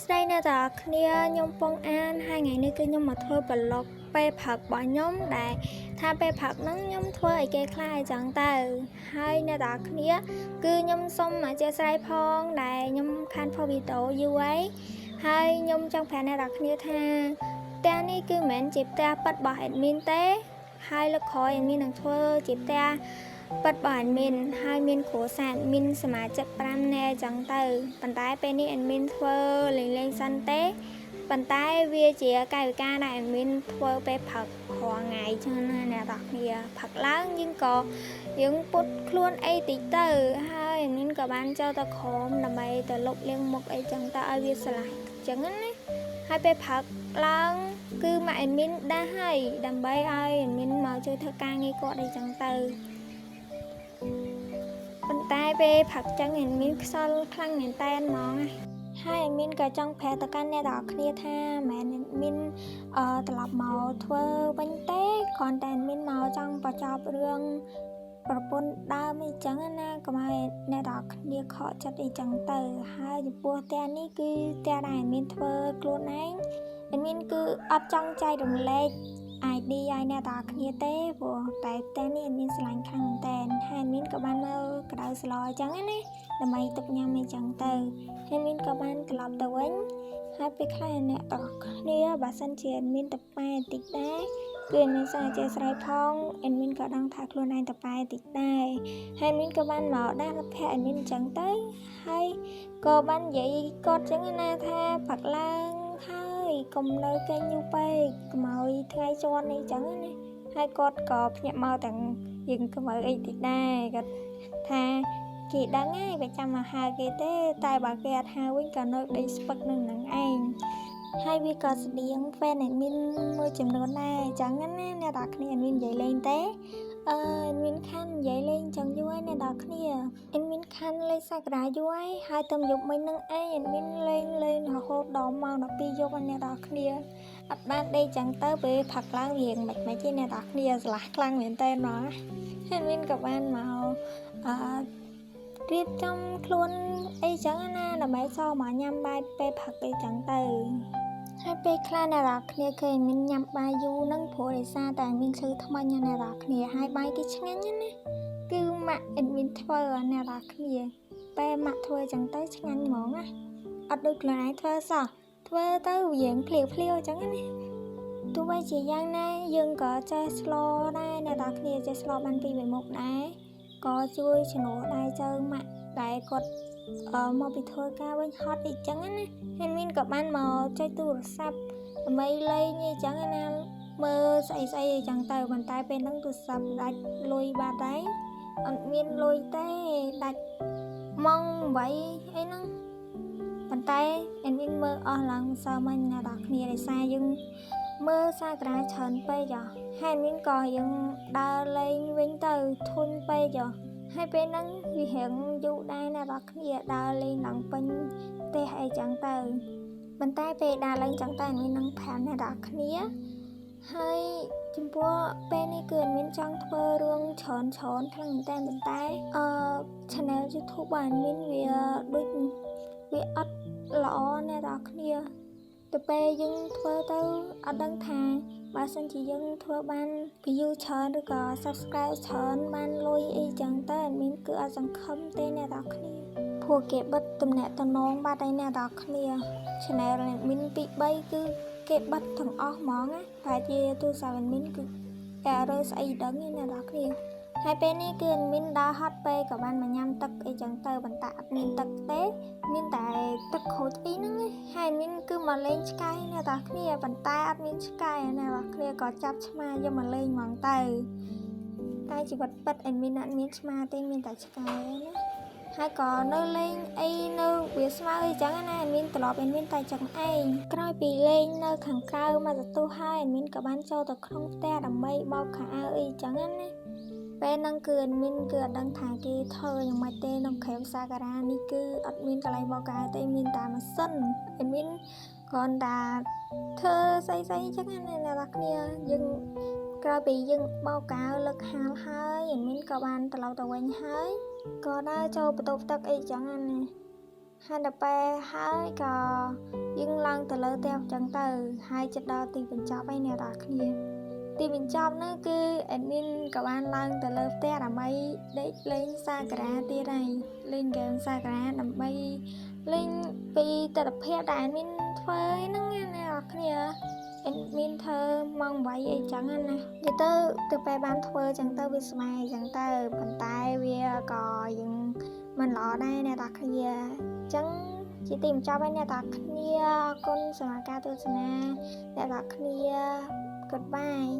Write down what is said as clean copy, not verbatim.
ស្ដីនៅតែគ្នាខ្ញុំពងអានហើយថ្ងៃនេះគឺខ្ញុំមកធ្វើប្លុកពេលផឹករបស់ខ្ញុំដែលថាពេលផឹកហ្នឹងខ្ញុំធ្វើឲ្យគេខ្លាចអញ្ចឹងទៅហើយនៅតែគ្នាគឺខ្ញុំសូមអធិស្ឋានផងដែលខ្ញុំខានផុសវីដេអូយូរហើយហើយខ្ញុំចង់ប្រាប់អ្នកនរគ្នាថាផ្ទះនេះគឺមិនមែនជាផ្ទះប៉ិតរបស់ admin ទេហើយលើកក្រោយ admin នឹងធ្វើជាផ្ទះប៉ិតរបស់ admin ហើយមានគ្រួសារ admin សមាជិក5នាក់អញ្ចឹងទៅប៉ុន្តែពេលនេះ admin ធ្វើលេងសិនទេប៉ុន្តែវាជាកាយវិការដែល admin ធ្វើពេលផឹករាល់ថ្ងៃចឹងណាអ្នកនរគ្នាផឹកឡើងយើងពុតខ្លួនអីតិចទៅហើយ admin ក៏បានចូលទៅក្រោមដើម្បីទៅលុបលាងមុខអីចឹងទៅឲ្យវាស្រឡះចឹងណាហើយពេលផឹកឡើងគឺមក admin ដាស់ហើយដើម្បីឲ្យ admin មកជួយធ្វើការងារគាត់អីចឹងទៅប៉ុន្តែពេលផឹកចឹង admin ខ្សលខ្លាំងមែនតែនហ្មងហើយ admin ក៏ចង់ប្រាប់ទៅកាន់អ្នកនរគ្នាថាមែន admin ត្រឡប់មកធ្វើវិញទេគ្រាន់តែ admin មកចង់បញ្ចប់រឿងប្រពន្ធដើមអីចឹងណាកុំឲ្យអ្នកនរគ្នាខកចិត្តអីចឹងទៅហើយចំពោះផ្ទះនេះគឺផ្ទះដែល admin ធ្វើខ្លួនឯង admin គឺអត់ចង់ចែករំលែក ID ឲ្យអ្នកនរគ្នាទេព្រោះតែផ្ទះនេះ admin ស្រឡាញ់ខ្លាំងមែនតើហើយ admin ក៏បានមើលក្តៅស្លោអញ្ចឹងណាដើម្បីទុកញ៉ាំអីចឹងទៅហើយ admin ក៏បានត្រឡប់ទៅវិញហើយពេលខ្លះអ្នកនរគ្នាបើសិនជា admin ទៅប៉ែបន្តិចដែរគឺ admin សូមអធិស្ឋានផង admin ក៏ដឹងថាខ្លួនឯងទៅប៉ែបន្តិចដែរហើយ admin ក៏បានមកដាក់មិត្តភក្តិ admin អញ្ចឹងទៅហើយក៏បាននិយាយគាត់អញ្ចឹងណាថាផឹកឡើងហើយកុំនៅគេញូពេកកុំឲ្យថ្ងៃជន់អីចឹងណាហើយគាត់ក៏ភ្ញាក់មកទាំងយើងកុំឲ្យអីតិចដែរគាត់ថាគេដឹងហើយបើចាំមកហៅគេទេតែបើគេអត់ហៅវិញក៏នៅដេកស្ពឹកនឹងឯងហើយវាក៏ស្តៀង fan admin មួយចំនួនដែរអញ្ចឹងណាអ្នកនរគ្នា admin និយាយលេងទេadmin ខាននិយាយលេងចឹងយូរហើយអ្នកនរគ្នា admin ខានលេងសក្តាយូរហើយទៅយប់មិញនឹងឯង admin លេងរហូតដល់ម៉ោង12យប់អ្នកនរគ្នាអត់បានដេកចឹងទៅពេលផឹកឡើងរៀងមិនទេអ្នកនរគ្នាស្រឡះខ្លាំងមែនតើហ្មង admin ក៏បានមករៀបចំខ្លួនអីចឹងណាដើម្បីសមកញ៉ាំបាយពេលផឹកអីចឹងទៅហើយពេលខ្លះអ្នកនរគ្នាឃើញមានញ៉ាំបាយយូរហ្នឹងព្រោះដោយសារតែមានឈឺថ្មិញអ្នកនរគ្នាហើយបាយគេឆ្ងាញ់ណាគឺម៉ាក់ admin ធ្វើអ្នកនរគ្នាពេលម៉ាក់ធ្វើចឹងទៅឆ្ងាញ់ហ្មងណាអត់ដូចខ្លួនឯងធ្វើសោះធ្វើទៅរៀងភ្លាវចឹងណាទោះបីជាយ៉ាងណាយើងក៏ចេះស្លដែរអ្នកនរគ្នាចេះស្លបានពីមុខដែរក៏ជួយជំនួសដៃជើងម៉ាក់ដែលគាត់មកពីធ្វើការវិញហត់អីចឹងណាហើយមានក៏បានមកចុចទូរស័ព្ទដើម្បីលេងអីចឹងណាមើលស្អីអីចឹងទៅប៉ុន្តែពេលហ្នឹងទូរស័ព្ទដាច់លុយបាត់ហើយអត់មានលុយទេដាច់ម៉ោង8អីហ្នឹងប៉ុន្តែ admin មើលអស់ឡើងសើមិញណាដល់គ្នាដោយសារយើងមើលសាក្រាច្រើនពេកហើយ admin ក៏យើងដើរលេងវិញទៅធុញពេកហើយពេលហ្នឹងវារៀងយូរដែរណាដល់គ្នាដើរលេងឡើងពេញផ្ទះអីចឹងទៅប៉ុន្តែពេលដើរលេងចឹងទៅ admin នឹងប្រាប់អ្នកដល់គ្នាហើយចំពោះពេលនេះគឺ admin ចង់ធ្វើរឿងច្រើនខ្លាំងមែនតើប៉ុន្តែ channel YouTube របស់ admin វាដូចវាអត់ល្អអ្នកនរគ្នាទៅពេលយើងធ្វើទៅអត់ដឹងថាបើសិនជាយើងធ្វើបាន view ច្រើនឬក៏ subscribe ច្រើនបានលុយអីចឹងទៅ admin គឺអត់សង្ឃឹមទេអ្នកនរគ្នាព្រោះគេបិទទំនាក់ទំនងបាត់ហើយអ្នកនរគ្នា channel admin 2 3គឺគេបិទទាំងអស់ហ្មងណាតែជាទូរស័ព្ទ admin គឺ error ស្អីដឹងទេអ្នកនរគ្នាហើយពេលនេះគឺ admin ដើរហត់ពេកក៏បានមកញ៉ាំទឹកអីចឹងទៅប៉ុន្តែអត់មានទឹកទេមានតែទឹកក្រូចអីហ្នឹងហើយ admin គឺមកលេងឆ្កែអ្នកនរគ្នាប៉ុន្តែអត់មានឆ្កែអ្នកនរគ្នាក៏ចាប់ឆ្មាយកមកលេងហ្មងទៅតែជីវិតពិត admin អត់មានឆ្មាទេមានតែឆ្កែណាហើយក៏នៅលេងអីនៅវាស្មៅអីចឹងណា admin ត្រឡប់ admin តែចឹងឯងក្រោយពីលេងនៅខាងក្រៅមកទទួលហើយ admin ក៏បានចូលទៅក្នុងផ្ទះដើម្បីបោកខោអាវអីចឹងណាពេលហ្នឹងគឺ admin គឺអត់ដឹងថាគេធ្វើយ៉ាងម៉េចទេនៅក្រែមសាការ៉ានេះគឺអត់មានកន្លែងបោកខោអាវទេមានតែម៉ាស៊ីន admin គ្រាន់តែធ្វើស្អីចឹងណាអ្នកនរគ្នាយើងក្រោយពីយើងបោកខោអាវលើកហាលហើយ admin ក៏បានត្រឡប់ទៅវិញហើយក៏ដើរចូលបន្ទប់ទឹកអីចឹងណាហ ហើយដល់ពេលហើយក៏យើងឡើងទៅលើផ្ទះចឹងទៅហើយចិត្តដល់ទីបញ្ចប់ហើយអ្នកនរគ្នាទីបញ្ចប់នោះគឺអេមីនក៏បានឡើងទៅលើផ្ទះដើម្បីដេកលេងសាការ៉ាទៀតហើយលេងហ្គេមសាការ៉ាដើម្បីលេងពីទស្សនភាពដែលអេមីនធ្វើហ្នឹងអ្នកនរគ្នាអេមីនធ្វើម៉ោង8អីចឹងណានិយាយទៅពេលបានធ្វើចឹងទៅវាស្មែចឹងទៅប៉ុន្តែវាក៏យើងមិនល្អដែរអ្នកនរគ្នាចឹងជាទីបញ្ចប់ហើយអ្នកនរគ្នាអរគុណសម្រាប់ការទស្សនាអ្នកនរគ្នា Goodbye